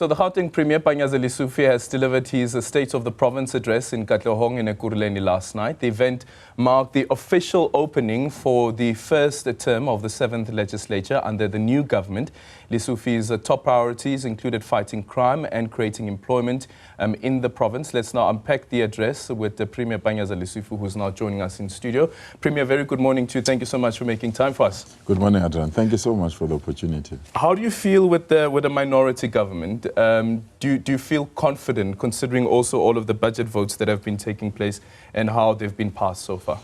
So the Gauteng Premier Panyaza Lesufi has delivered his State of the Province address in Katlehong in Ekurhuleni last night. The event marked the official opening for the first term of the 7th legislature under the new government. Lesufi's top priorities included fighting crime and creating employment in the province. Let's now unpack the address with the Premier Panyaza Lesufi, who's now joining us in studio. Premier, very good morning to you. Thank you so much for making time for us. Good morning, Adrian. Thank you so much for the opportunity. How do you feel with the minority government? Do you feel confident, considering also all of the budget votes that have been taking place and how they've been passed so far?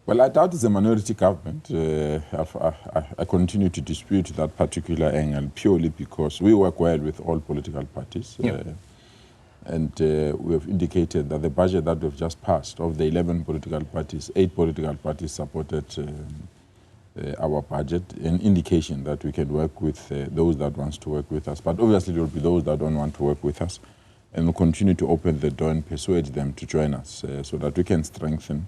Well, I doubt it's a minority government. I continue to dispute that particular angle purely because we work well with all political parties. Yep. And we have indicated that the budget that we've just passed, of the 11 political parties, 8 political parties supported our budget, an indication that we can work with those that want to work with us. But obviously there will be those that don't want to work with us. And we'll continue to open the door and persuade them to join us so that we can strengthen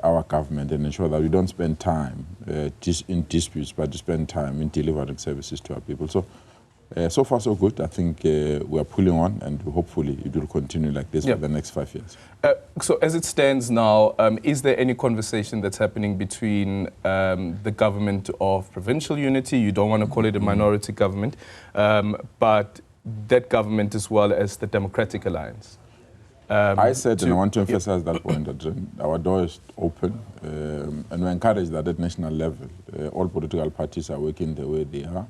our government and ensure that we don't spend time in disputes, but to spend time in delivering services to our people. So far so good. I think we are pulling on, and hopefully it will continue like this for the next 5 years. So as it stands now, is there any conversation that's happening between the government of provincial unity, you don't want to call it a minority government, but that government as well as the Democratic Alliance? I said, and I want to emphasize that point, that our door is open, and we encourage that at national level, all political parties are working the way they are.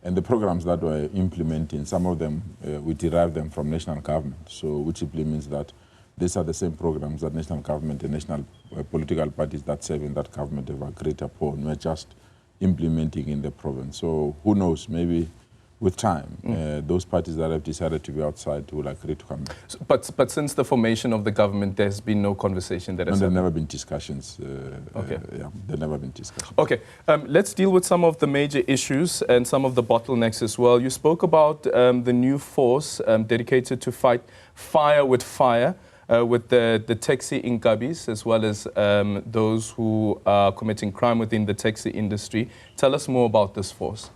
And the programs that we're implementing, some of them, we derive them from national government, so which simply means that these are the same programs that national government and national political parties that serve in that government have agreed upon. We're just implementing in the province. So who knows, maybe with time, those parties that have decided to be outside will agree to come back. So, but since the formation of the government, there's been no conversation that has happened? There have never been discussions. Okay. Yeah, there never been discussions. Okay, let's deal with some of the major issues and some of the bottlenecks as well. You spoke about the new force dedicated to fight fire with fire, with the taxi inkabis, as well as those who are committing crime within the taxi industry. Tell us more about this force.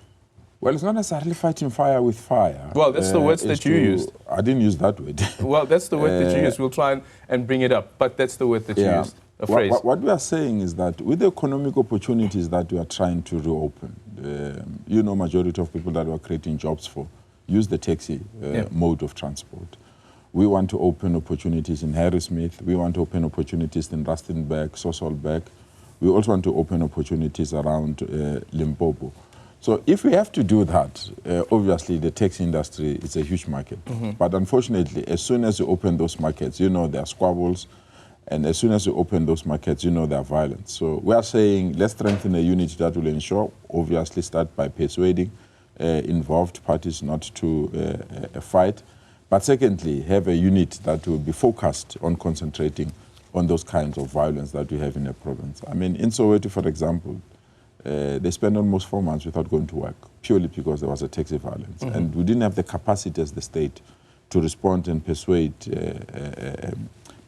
Well, it's not necessarily fighting fire with fire. Well, that's the words that you used. I didn't use that word. Well, that's the word that you used. We'll try and bring it up, but that's the word that you used, a phrase. What we are saying is that with the economic opportunities that we are trying to reopen, majority of people that we are creating jobs for use the taxi mode of transport. We want to open opportunities in Harrismith. We want to open opportunities in Rustenburg, Sasolburg. We also want to open opportunities around Limpopo. So if we have to do that, obviously the taxi industry is a huge market. But unfortunately, as soon as you open those markets, there are squabbles. And as soon as you open those markets, there are violence. So we are saying let's strengthen a unit that will ensure, obviously start by persuading involved parties not to fight. But secondly, have a unit that will be focused on concentrating on those kinds of violence that we have in a province. I mean, in Soweto, for example, they spent almost 4 months without going to work, purely because there was a taxi violence. And we didn't have the capacity as the state to respond and persuade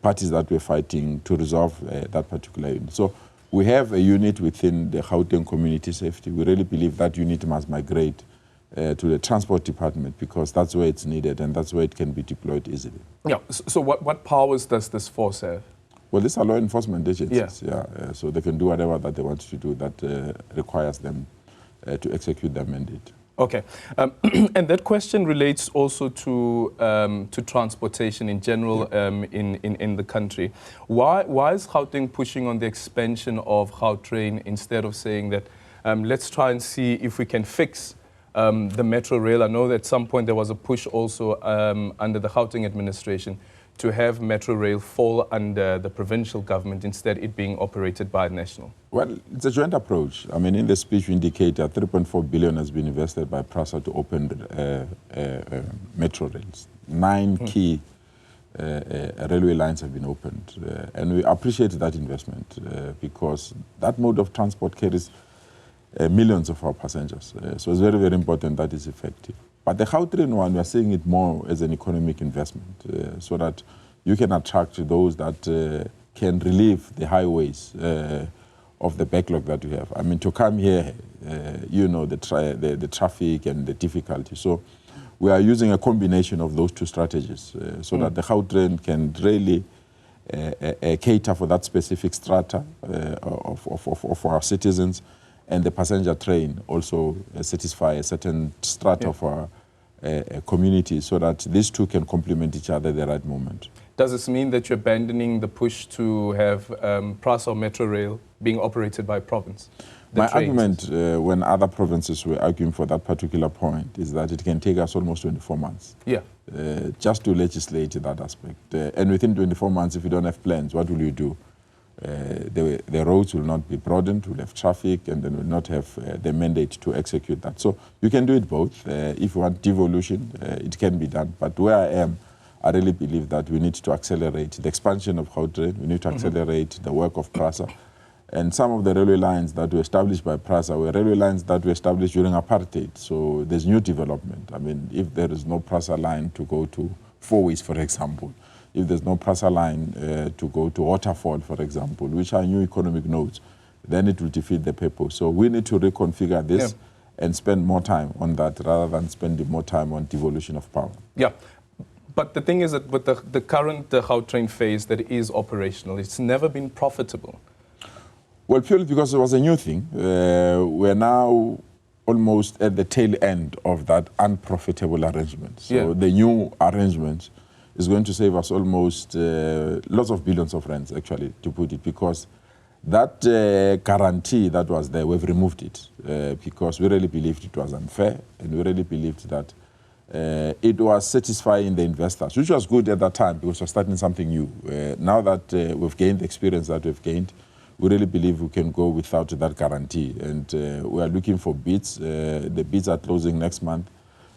parties that were fighting to resolve that particular unit. So we have a unit within the Gauteng Community Safety. We really believe that unit must migrate to the transport department because that's where it's needed and that's where it can be deployed easily. Yeah. So what powers does this force have? Well, these are law enforcement agencies, so they can do whatever that they want to do that requires them to execute their mandate. Okay, and that question relates also to transportation in general in the country. Why is Gauteng pushing on the expansion of Gautrain instead of saying that let's try and see if we can fix the metro rail? I know that at some point there was a push also under the Gauteng administration to have metro rail fall under the provincial government, instead it being operated by national? Well, it's a joint approach. I mean, in the speech we indicate that 3.4 billion has been invested by PRASA to open metro rails. 9 key railway lines have been opened. And we appreciate that investment because that mode of transport carries millions of our passengers. So it's very, very important that it's effective. But the Gautrain one, we are seeing it more as an economic investment so that you can attract those that can relieve the highways of the backlog that we have. I mean, to come here, the traffic and the difficulty. So we are using a combination of those two strategies so that the Gautrain can really cater for that specific strata of our citizens, and the passenger train also satisfy a certain strata of our community, so that these two can complement each other at the right moment. Does this mean that you're abandoning the push to have PRASA or Metro Rail being operated by province? My argument when other provinces were arguing for that particular point is that it can take us almost 24 months just to legislate that aspect. And within 24 months, if you don't have plans, what will you do? The roads will not be broadened, we'll have traffic, and then we'll not have the mandate to execute that. So you can do it both. If you want devolution, it can be done. But where I am, I really believe that we need to accelerate the expansion of Gauteng, we need to accelerate the work of PRASA. And some of the railway lines that were established by PRASA were railway lines that were established during apartheid. So there's new development. I mean, if there is no PRASA line to go to Fourways, for example, if there's no PRASA line to go to Waterfall, for example, which are new economic nodes, then it will defeat the purpose. So we need to reconfigure this and spend more time on that rather than spending more time on devolution of power. Yeah. But the thing is that with the current Gautrain phase that is operational, it's never been profitable. Well, purely because it was a new thing. We're now almost at the tail end of that unprofitable arrangement. So the new arrangement is going to save us almost lots of billions of rands, actually, to put it, because that guarantee that was there, we've removed it because we really believed it was unfair, and we really believed that it was satisfying the investors, which was good at that time because we're starting something new. Now that we've gained the experience that we've gained, we really believe we can go without that guarantee. And we are looking for bids. The bids are closing next month,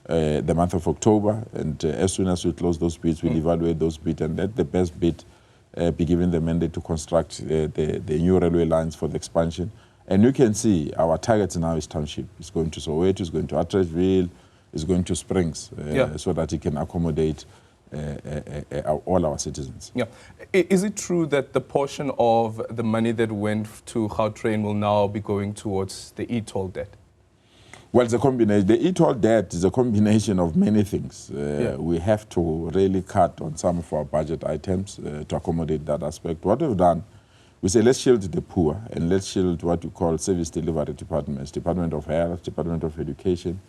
the month of October. And as soon as we close those bids, we'll evaluate those bids and let the best bid be given the mandate to construct the new railway lines for the expansion. And you can see our target now is township. It's going to Soweto, it's going to Atteridgeville, it's going to Springs, so that it can accommodate all our citizens. Yeah. Is it true that the portion of the money that went to Gautrain will now be going towards the e-toll debt? Well, it's a combination. The e-toll debt is a combination of many things. We have to really cut on some of our budget items to accommodate that aspect. What we've done, we say let's shield the poor and let's shield what we call service delivery departments, Department of Health, Department of Education,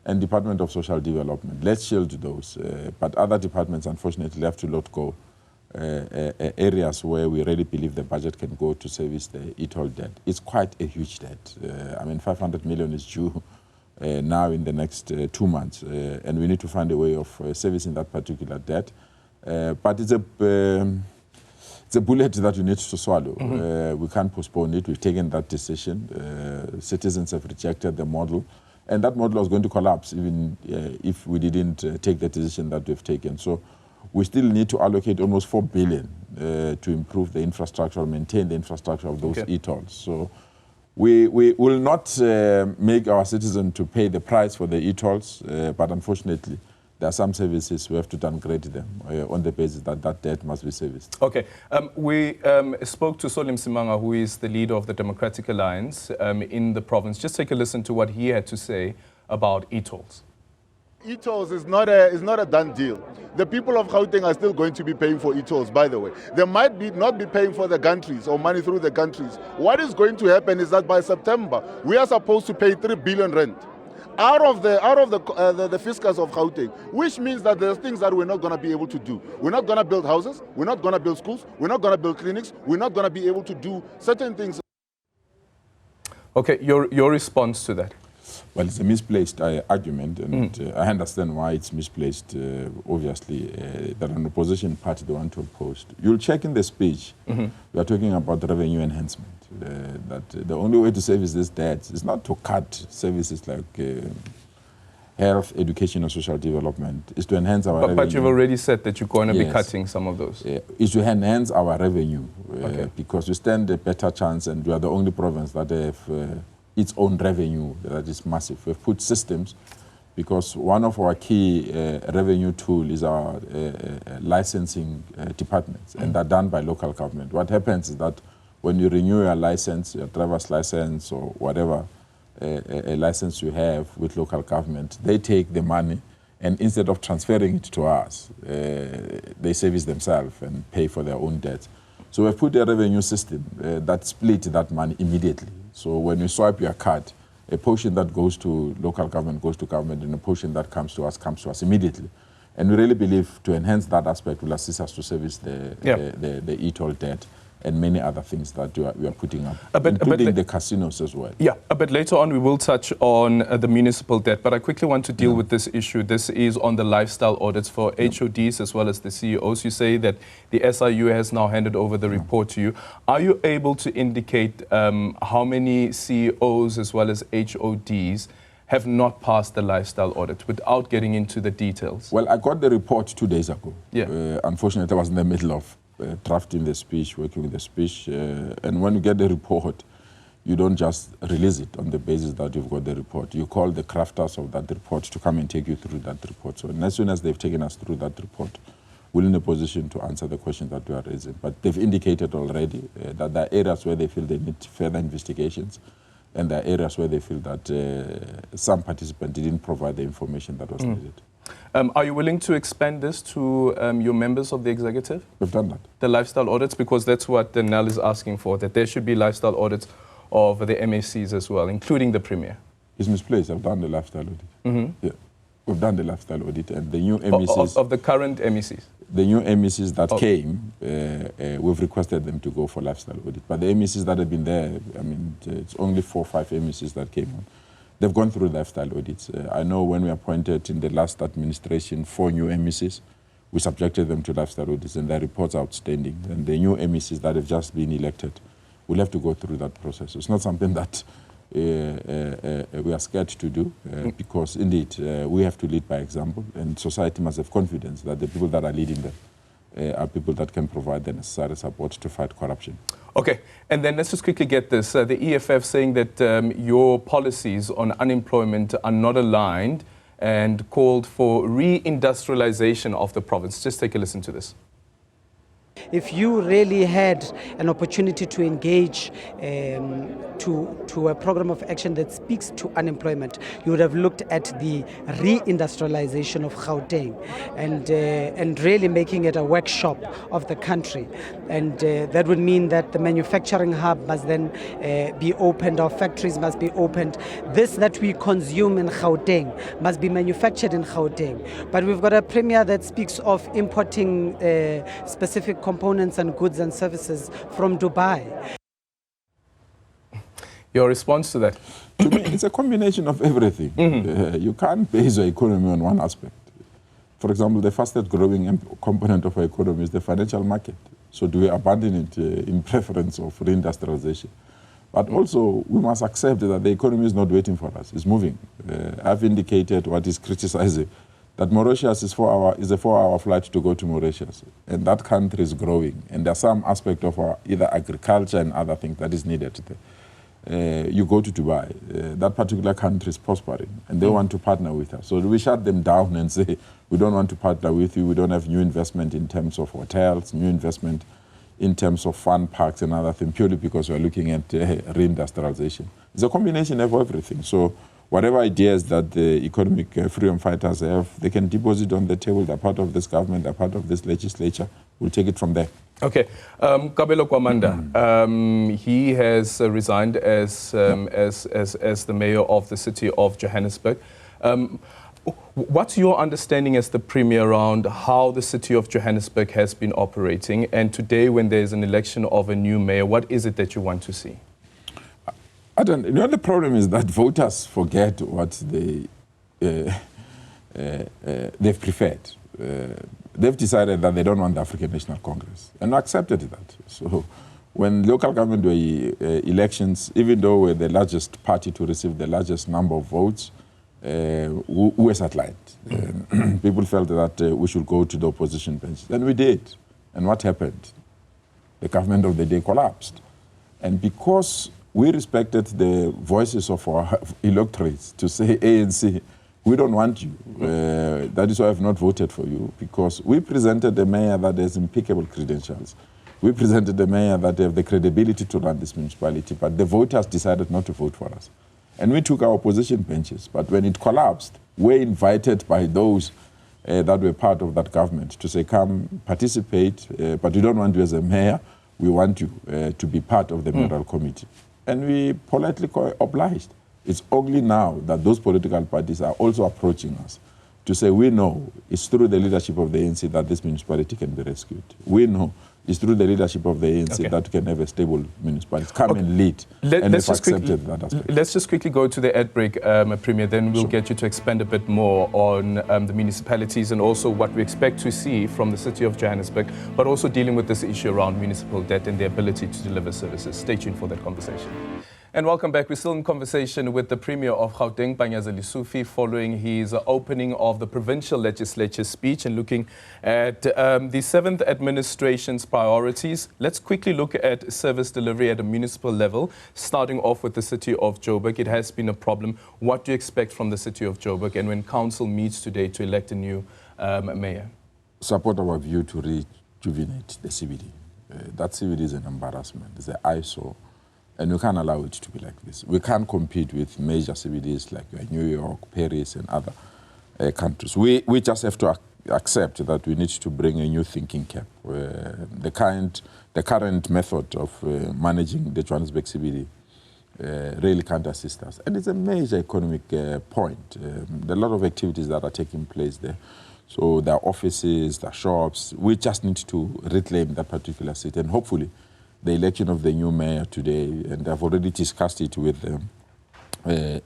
and Department of Social Development. Let's shield those. But other departments, unfortunately, have to let go areas where we really believe the budget can go to service the e-toll debt. It's quite a huge debt. I mean, 500 million is due now in the next 2 months, and we need to find a way of servicing that particular debt. But it's a bullet that we need to swallow. We can't postpone it. We've taken that decision. Citizens have rejected the model. And that model was going to collapse even if we didn't take the decision that we've taken. So we still need to allocate almost 4 billion to improve the infrastructure, maintain the infrastructure of those e-tolls. So we will not make our citizens to pay the price for the e-tolls, but unfortunately, there are some services we have to downgrade them on the basis that that debt must be serviced. Okay. We spoke to Solim Simanga, who is the leader of the Democratic Alliance in the province. Just take a listen to what he had to say about e-tolls. E-tolls is not a done deal. The people of Gauteng are still going to be paying for e-tolls, by the way. They might not be paying for the gantries or money through the gantries. What is going to happen is that by September, we are supposed to pay 3 billion rand. Out of the fiscus of Gauteng, which means that there's things that we're not going to be able to do. We're not going to build houses, we're not going to build schools, we're not going to build clinics, we're not going to be able to do certain things. Okay, your response to that? Well, it's a misplaced argument, and I understand why it's misplaced. Obviously, that an opposition party they want to oppose. You'll check in the speech, we are talking about revenue enhancement. That the only way to service this debt is not to cut services like health, education, and social development. Is to enhance our revenue. But you've already said that you're going to be cutting some of those. Is to enhance our revenue because we stand a better chance, and we are the only province that have its own revenue that is massive. We've put systems because one of our key revenue tool is our licensing departments, and they're done by local government. What happens is that when you renew your license, your driver's license or whatever a license you have with local government, they take the money And instead of transferring it to us, they service themselves and pay for their own debts. So we've put a revenue system that split that money immediately. So when you swipe your card, a portion that goes to local government goes to government, and a portion that comes to us immediately. And we really believe to enhance that aspect will assist us to service the e-toll debt and many other things that we are putting up, including the casinos as well. Yeah, a bit later on we will touch on the municipal debt, but I quickly want to deal with this issue. This is on the lifestyle audits for HODs as well as the CEOs. You say that the SIU has now handed over the report to you. Are you able to indicate how many CEOs as well as HODs have not passed the lifestyle audit without getting into the details? Well, I got the report 2 days ago. Yeah. Unfortunately, I was in the middle of drafting the speech, working with the speech. And when you get the report, you don't just release it on the basis that you've got the report. You call the crafters of that report to come and take you through that report. So as soon as they've taken us through that report, we're in a position to answer the question that we are raising. But they've indicated already that there are areas where they feel they need further investigations, and there are areas where they feel that some participant didn't provide the information that was needed. Are you willing to expand this to your members of the executive? We've done that. The lifestyle audits, because that's what the NEL is asking for, that there should be lifestyle audits of the MACs as well, including the Premier. It's misplaced. I've done the lifestyle audit. Yeah. We've done the lifestyle audit, and the new MECs... Of the current MECs? The new MECs that came, we've requested them to go for lifestyle audit. But the MECs that have been there, I mean, it's only 4 or 5 MECs that came on. They've gone through lifestyle audits. I know when we appointed in the last administration 4 new MECs, we subjected them to lifestyle audits, and their reports are outstanding. And the new MECs that have just been elected will have to go through that process. It's not something that we are scared to do, because indeed we have to lead by example, and society must have confidence that the people that are leading them are people that can provide the necessary support to fight corruption. Okay, and then let's just quickly get this. The EFF saying that your policies on unemployment are not aligned and called for re-industrialization of the province. Just take a listen to this. If you really had an opportunity to engage to a program of action that speaks to unemployment, you would have looked at the re-industrialization of Gauteng and really making it a workshop of the country. And that would mean that the manufacturing hub must then be opened, our factories must be opened. This that we consume in Gauteng must be manufactured in Gauteng. But we've got a premier that speaks of importing specific components and goods and services from Dubai. Your response to that? To me, it's a combination of everything. You can't base your economy on one aspect. For example, the fastest growing component of our economy is the financial market. So do we abandon it in preference of reindustrialization? But also, we must accept that the economy is not waiting for us. It's moving. I've indicated what is criticizing, that Mauritius is a 4-hour flight to go to Mauritius. And that country is growing. And there's some aspect of our either agriculture and other things that is needed there. You go to Dubai, that particular country is prospering, and they want to partner with us. So we shut them down and say, we don't want to partner with you, we don't have new investment in terms of hotels, new investment in terms of fun parks and other things, purely because we're looking at reindustrialization. It's a combination of everything. So whatever ideas that the economic freedom fighters have, they can deposit on the table. They're part of this government, they're part of this legislature. We'll take it from there. Okay. Kabelo Kwamanda, he has resigned as the mayor of the city of Johannesburg. What's your understanding as the premier around how the city of Johannesburg has been operating? And today, when there's an election of a new mayor, what is it that you want to see? I don't. You know, the problem is that voters forget what they've preferred. They've decided that they don't want the African National Congress, and accepted that. So when local government elections, even though we're the largest party to receive the largest number of votes, we were sidelined. People felt that we should go to the opposition bench. Then we did. And what happened? The government of the day collapsed. And because we respected the voices of our electorates to say, ANC, we don't want you. That is why I've not voted for you, because we presented a mayor that has impeccable credentials. We presented a mayor that have the credibility to run this municipality, but the voters decided not to vote for us. And we took our opposition benches. But when it collapsed, were invited by those that were part of that government to say, come participate, but we don't want you as a mayor, we want you to be part of the mayoral committee. And we politely obliged. It's only now that those political parties are also approaching us to say, we know it's through the leadership of the ANC that this municipality can be rescued. We know it's through the leadership of the ANC that we can have a stable municipality. Come and lead. And they've accepted that aspect. Let's just quickly go to the ad break, Premier, then we'll get you to expand a bit more on the municipalities and also what we expect to see from the city of Johannesburg, but also dealing with this issue around municipal debt and the ability to deliver services. Stay tuned for that conversation. And welcome back. We're still in conversation with the Premier of Gauteng, Panyaza Lesufi, following his opening of the provincial legislature speech and looking at the 7th administration's priorities. Let's quickly look at service delivery at a municipal level, starting off with the city of Joburg. It has been a problem. What do you expect from the city of Joburg and when council meets today to elect a new mayor? Support our view to rejuvenate the CBD. That CBD is an embarrassment. It's an eyesore. And we can't allow it to be like this. We can't compete with major CBDs like New York, Paris, and other countries. We just have to accept that we need to bring a new thinking cap. The current method of managing the Johannesburg CBD really can't assist us. And it's a major economic point. There are a lot of activities that are taking place there. So there are offices, there are shops. We just need to reclaim that particular city. And hopefully, the election of the new mayor today, and I've already discussed it with the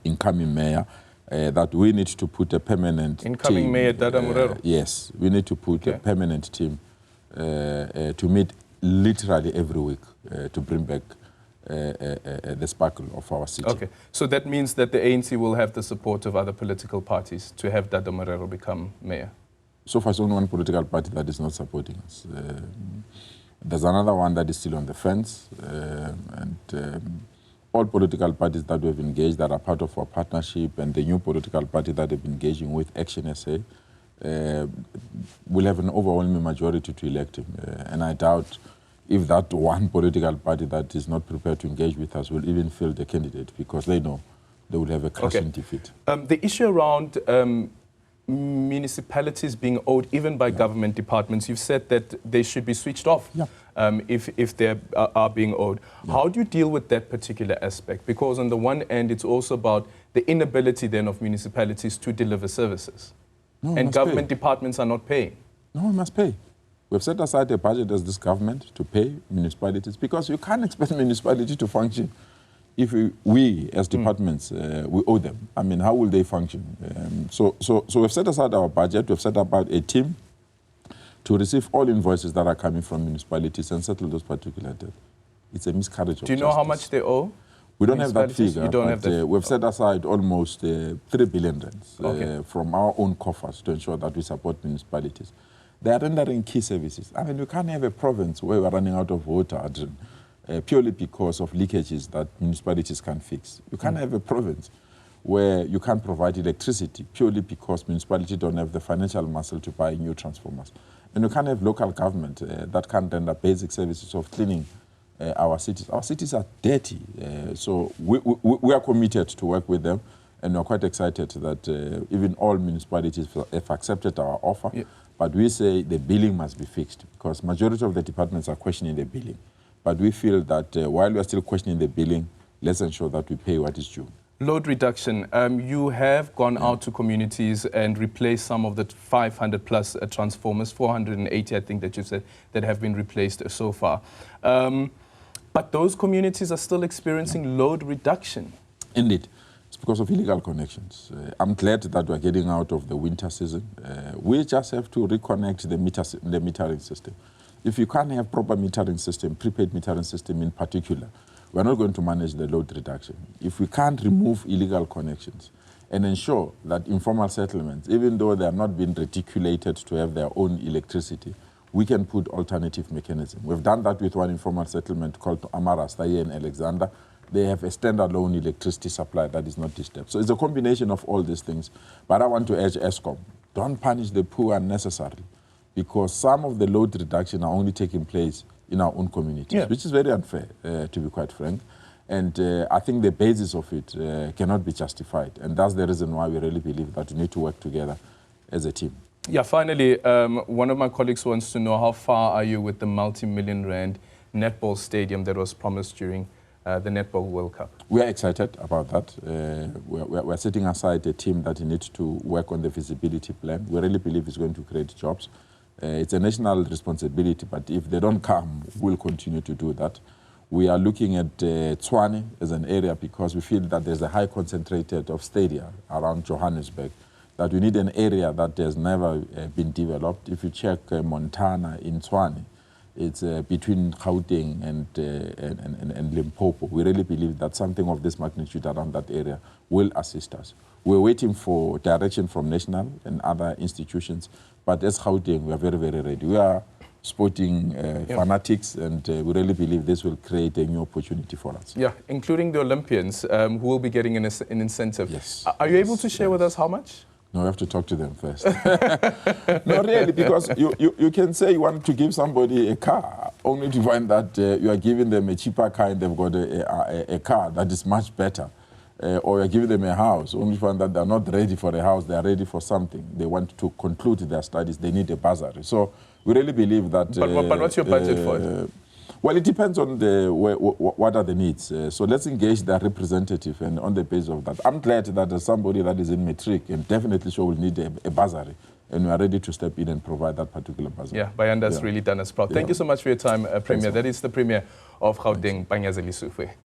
incoming mayor, that we need to put a permanent incoming team. Mayor Dada Morero. Yes, we need to put a permanent team to meet literally every week to bring back the sparkle of our city. Okay, so that means that the ANC will have the support of other political parties to have Dada Morero become mayor? So far, it's only one political party that is not supporting us. There's another one that is still on the fence, all political parties that we've engaged that are part of our partnership and the new political party that we've been engaging with, Action SA, will have an overwhelming majority to elect him. And I doubt if that one political party that is not prepared to engage with us will even field the candidate because they know they will have a crushing defeat. The issue around municipalities being owed even by government departments, you've said that they should be switched off if they are being owed. How do you deal with that particular aspect? Because on the one end, it's also about the inability then of municipalities to deliver services. And government departments are not paying. No, we must pay. We've set aside a budget as this government to pay municipalities because you can't expect municipality to function if we as departments, we owe them. I mean, how will they function? So we've set aside our budget, we've set up a team to receive all invoices that are coming from municipalities and settle those particular debts. It's a miscarriage of justice. Do you know how much they owe? We don't have that figure, you don't have that. We've set aside almost 3 billion rands from our own coffers to ensure that we support municipalities. They are rendering key services. I mean, we can't have a province where we're running out of water purely because of leakages that municipalities can't fix. You can't have a province where you can't provide electricity purely because municipalities don't have the financial muscle to buy new transformers. And you can't have local government that can't render basic services of cleaning our cities. Our cities are dirty, so we are committed to work with them, and we're quite excited that even all municipalities have accepted our offer. But we say the billing must be fixed because majority of the departments are questioning the billing. But we feel that while we are still questioning the billing, let's ensure that we pay what is due. Load reduction. You have gone out to communities and replaced some of the 500 plus transformers, 480 I think that you said, that have been replaced so far. But those communities are still experiencing load reduction. Indeed. It's because of illegal connections. I'm glad that we're getting out of the winter season. We just have to reconnect the metering system. If you can't have proper metering system, prepaid metering system in particular, we're not going to manage the load reduction. If we can't remove illegal connections and ensure that informal settlements, even though they are not being reticulated to have their own electricity, we can put alternative mechanisms. We've done that with one informal settlement called Amarasta here in Alexander. They have a standalone electricity supply that is not disturbed. So it's a combination of all these things. But I want to urge Eskom, don't punish the poor unnecessarily, because some of the load reduction are only taking place in our own communities, which is very unfair, to be quite frank. And I think the basis of it cannot be justified. And that's the reason why we really believe that we need to work together as a team. Yeah, finally, one of my colleagues wants to know how far are you with the multi-million rand netball stadium that was promised during the Netball World Cup? We are excited about that. We're setting aside a team that needs to work on the feasibility plan. We really believe it's going to create jobs. It's a national responsibility, but if they don't come, we'll continue to do that. We are looking at Tshwane as an area because we feel that there's a high concentrated of stadia around Johannesburg, that we need an area that has never been developed. If you check Montana in Tshwane, it's between Gauteng and Limpopo. We really believe that something of this magnitude around that area will assist us. We're waiting for direction from national and other institutions, but as Gauteng, we are very, very ready. We are sporting fanatics, and we really believe this will create a new opportunity for us. Yeah, including the Olympians, who will be getting an incentive. Yes. Are you able to share with us how much? No, we have to talk to them first. No, really, because you can say you want to give somebody a car, only to find that you are giving them a cheaper car and they've got a car that is much better. Or you're giving them a house, only to find that they're not ready for a house, they're ready for something. They want to conclude their studies, they need a bursary. So we really believe that... But what's your budget for it? Well, it depends on what are the needs. So let's engage their representative, and on the basis of that, I'm glad that there's somebody that is in matric and definitely sure will need a bursary, and we are ready to step in and provide that particular bursary. Yeah, Bayanda's really done us proud. Thank you so much for your time, Premier. That is the Premier of Gauteng, Panyaza Lesufi.